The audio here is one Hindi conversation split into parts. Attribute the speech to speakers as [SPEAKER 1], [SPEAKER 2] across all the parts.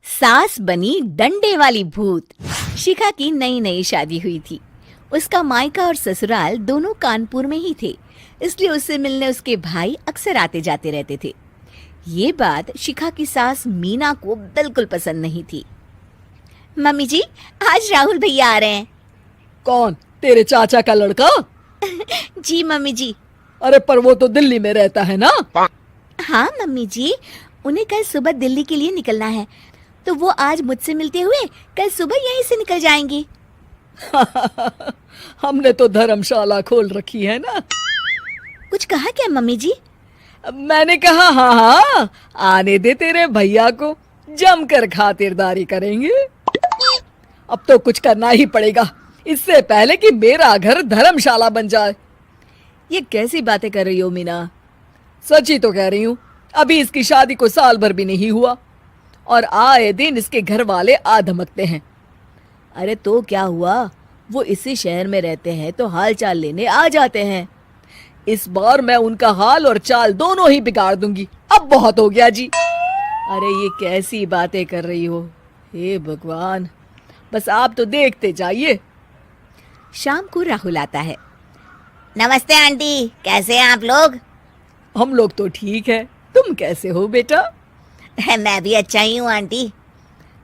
[SPEAKER 1] सास बनी डंडे वाली भूत। शिखा की नई नई शादी हुई थी। उसका मायका और ससुराल दोनों कानपुर में ही थे, इसलिए उससे मिलने उसके भाई अक्सर आते जाते रहते थे। ये बात शिखा की सास मीना को बिल्कुल पसंद नहीं थी। मम्मी जी, आज राहुल भैया आ रहे हैं।
[SPEAKER 2] कौन, तेरे चाचा का लड़का?
[SPEAKER 1] जी मम्मी जी।
[SPEAKER 2] अरे पर वो तो दिल्ली में रहता है ना।
[SPEAKER 1] हाँ मम्मी जी, उन्हें कल सुबह दिल्ली के लिए निकलना है, तो वो आज मुझसे मिलते हुए कल सुबह यहीं से निकल जाएंगे।
[SPEAKER 2] हमने तो धर्मशाला खोल रखी है ना।
[SPEAKER 1] कुछ कहा क्या मम्मी जी?
[SPEAKER 2] मैंने कहा हाँ हाँ, आने दे तेरे भैया को, जमकर खातिरदारी करेंगे। अब तो कुछ करना ही पड़ेगा, इससे पहले कि मेरा घर धर्मशाला बन जाए।
[SPEAKER 1] ये कैसी बातें कर रही हो मीना?
[SPEAKER 2] सच ही तो कह रही हूँ। अभी इसकी शादी को साल भर भी नहीं हुआ और आए दिन इसके घर वाले आ धमकते हैं।
[SPEAKER 1] अरे तो क्या हुआ, वो इसी शहर में रहते हैं तो हाल चाल लेने आ जाते हैं।
[SPEAKER 2] इस बार मैं उनका हाल और चाल दोनों ही बिगाड़ दूंगी। अब बहुत हो गया जी।
[SPEAKER 1] अरे ये कैसी बातें कर रही हो, हे भगवान।
[SPEAKER 2] बस आप तो देखते जाइए।
[SPEAKER 1] शाम को राहुल आता है। नमस्ते आंटी, कैसे हैं आप लोग?
[SPEAKER 2] हम लोग तो ठीक है, तुम कैसे हो बेटा?
[SPEAKER 1] मैं भी अच्छा ही हूँ आंटी।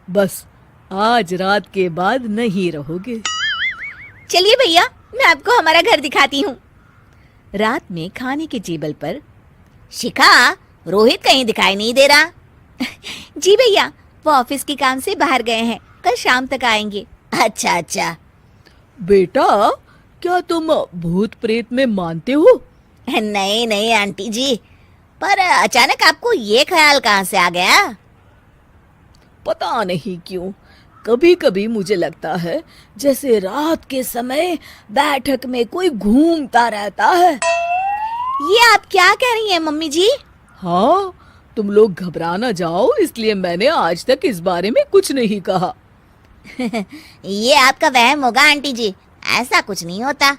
[SPEAKER 2] बस आज रात के बाद नहीं रहोगे।
[SPEAKER 1] चलिए भैया, मैं आपको हमारा घर दिखाती हूँ। रात में खाने के टेबल पर शिखा, रोहित कहीं दिखाई नहीं दे रहा। जी भैया, वो ऑफिस के काम से बाहर गए हैं, कल शाम तक आएंगे। अच्छा अच्छा।
[SPEAKER 2] बेटा, क्या तुम भूत प्रेत में मानते हो?
[SPEAKER 1] नहीं नहीं आंटी जी, पर अचानक आपको ये ख्याल कहाँ से आ गया?
[SPEAKER 2] पता नहीं क्यों, कभी कभी मुझे लगता है जैसे रात के समय बैठक में कोई घूमता रहता है।
[SPEAKER 1] ये आप क्या कह रही हैं मम्मी जी?
[SPEAKER 2] हाँ, तुम लोग घबरा ना जाओ, इसलिए मैंने आज तक इस बारे में कुछ नहीं कहा।
[SPEAKER 1] ये आपका वहम होगा आंटी जी, ऐसा कुछ नहीं होता।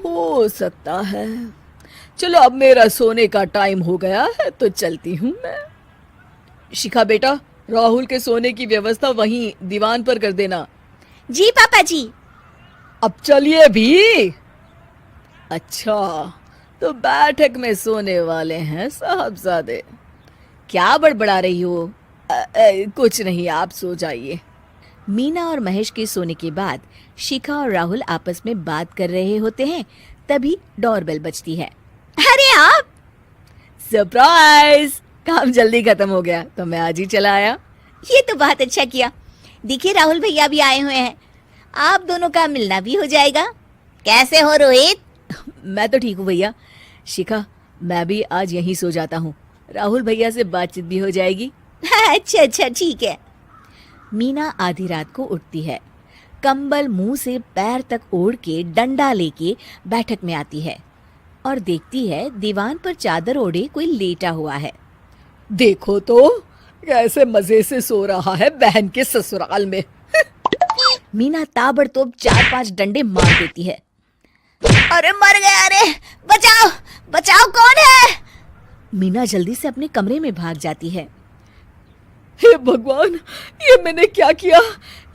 [SPEAKER 2] हो सकता है। चलो अब मेरा सोने का टाइम हो गया है तो चलती हूँ मैं। शिखा बेटा, राहुल के सोने की व्यवस्था वहीं दीवान पर कर देना।
[SPEAKER 1] जी पापा जी।
[SPEAKER 2] अब चलिए भी। अच्छा, तो बैठक में सोने वाले हैं साहबजादे।
[SPEAKER 1] क्या बड़बड़ा रही हो?
[SPEAKER 2] कुछ नहीं, आप सो जाइए।
[SPEAKER 1] मीना और महेश के सोने के बाद शिखा और राहुल आपस में बात कर रहे होते हैं, तभी डोरबेल बजती है। अरे आप!
[SPEAKER 2] सरप्राइज! काम जल्दी खत्म हो गया तो मैं आज ही चला आया।
[SPEAKER 1] ये तो बहुत अच्छा किया। देखिए राहुल भैया भी आए हुए हैं, आप दोनों का मिलना भी हो जाएगा। कैसे हो रोहित?
[SPEAKER 2] मैं तो ठीक हूँ भैया। शिखा, मैं भी आज यहीं सो जाता हूँ, राहुल भैया से बातचीत भी हो जाएगी।
[SPEAKER 1] अच्छा अच्छा ठीक है। मीना आधी रात को उठती है, कंबल मुंह से पैर तक ओढ़ के डंडा लेके बैठक में आती है और देखती है दीवान पर चादर ओढ़े कोई लेटा हुआ है।
[SPEAKER 2] देखो तो कैसे मजे से सो रहा है बहन के ससुराल में।
[SPEAKER 1] मीना ताबड़तोड़ 4-5 डंडे मार देती है। अरे मर गया, अरे बचाओ बचाओ, कौन है? मीना जल्दी से अपने कमरे में भाग जाती है।
[SPEAKER 2] हे भगवान, ये मैंने क्या किया?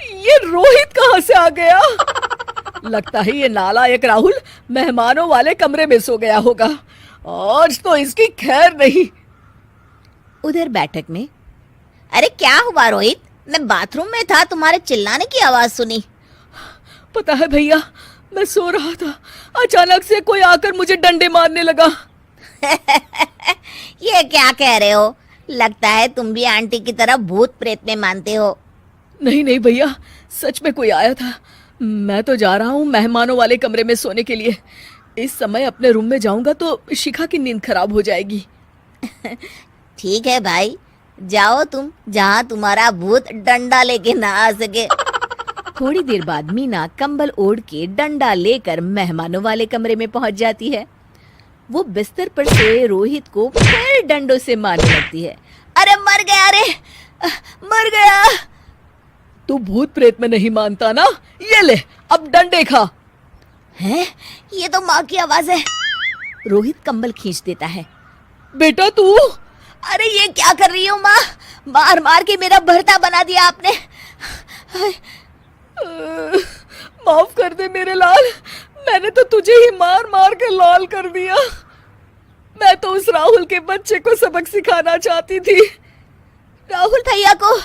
[SPEAKER 2] ये रोहित कहाँ से आ गया? लगता है ये नालायक राहुल मेहमानों वाले कमरे में सो गया होगा। आज तो इसकी खैर नहीं।
[SPEAKER 1] उधर बैठक में, अरे क्या हुआ रोहित? मैं बाथरूम में था, तुम्हारे चिल्लाने की आवाज सुनी।
[SPEAKER 2] पता है भैया, मैं सो रहा था, अचानक से कोई आकर मुझे डंडे मारने लगा।
[SPEAKER 1] ये क्या कह रहे हो? लगता है तुम भी आंटी की तरह भूत प्रेत में मानते हो।
[SPEAKER 2] नहीं नहीं भैया, सच में कोई आया था। मैं तो जा रहा हूँ मेहमानों वाले कमरे में सोने के लिए। इस समय अपने रूम में जाऊंगा तो शिखा की नींद खराब हो जाएगी।
[SPEAKER 1] ठीक है भाई, जाओ तुम, जहाँ तुम्हारा भूत डंडा लेके ना आ सके। थोड़ी देर बाद मीना कंबल ओढ़ के डंडा लेकर मेहमानों वाले कमरे में पहुंच जाती है। वो बिस्तर पर सोए रोहित को फिर डंडों से मारने लगती है। अरे मर गया, अरे मर गया।
[SPEAKER 2] तू भूत प्रेत में नहीं मानता ना? ये ले, अब डंडे खा।
[SPEAKER 1] हैं? ये तो माँ की आवाज है। रोहित कंबल खींच देता है।
[SPEAKER 2] बेटा तू!
[SPEAKER 1] अरे ये क्या कर रही हो माँ? मार मार के मेरा भरता बना दिया आपने।
[SPEAKER 2] माफ कर दे मेरे लाल, मैंने तो तुझे ही मार मार के लाल कर दिया। मैं तो उस राहुल के बच्चे को सबक सिखाना चाहती थी।
[SPEAKER 1] राहुल भैया को?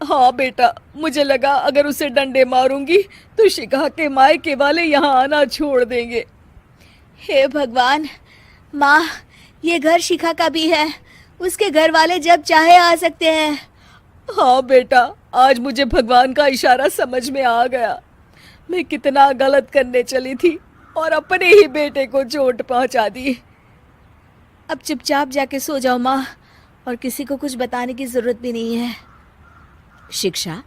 [SPEAKER 2] हाँ बेटा, मुझे लगा अगर उसे डंडे मारूंगी तो शिखा के मायके वाले यहाँ आना छोड़ देंगे।
[SPEAKER 1] हे भगवान, माँ ये घर शिखा का भी है, उसके घर वाले जब चाहे आ सकते हैं।
[SPEAKER 2] हाँ बेटा, आज मुझे भगवान का इशारा समझ में आ गया। मैं कितना गलत करने चली थी और अपने ही बेटे को चोट पहुंचा दी।
[SPEAKER 1] अब चुपचाप जाके सो जाओ माँ, और किसी को कुछ बताने की जरूरत भी नहीं है। शिक्षा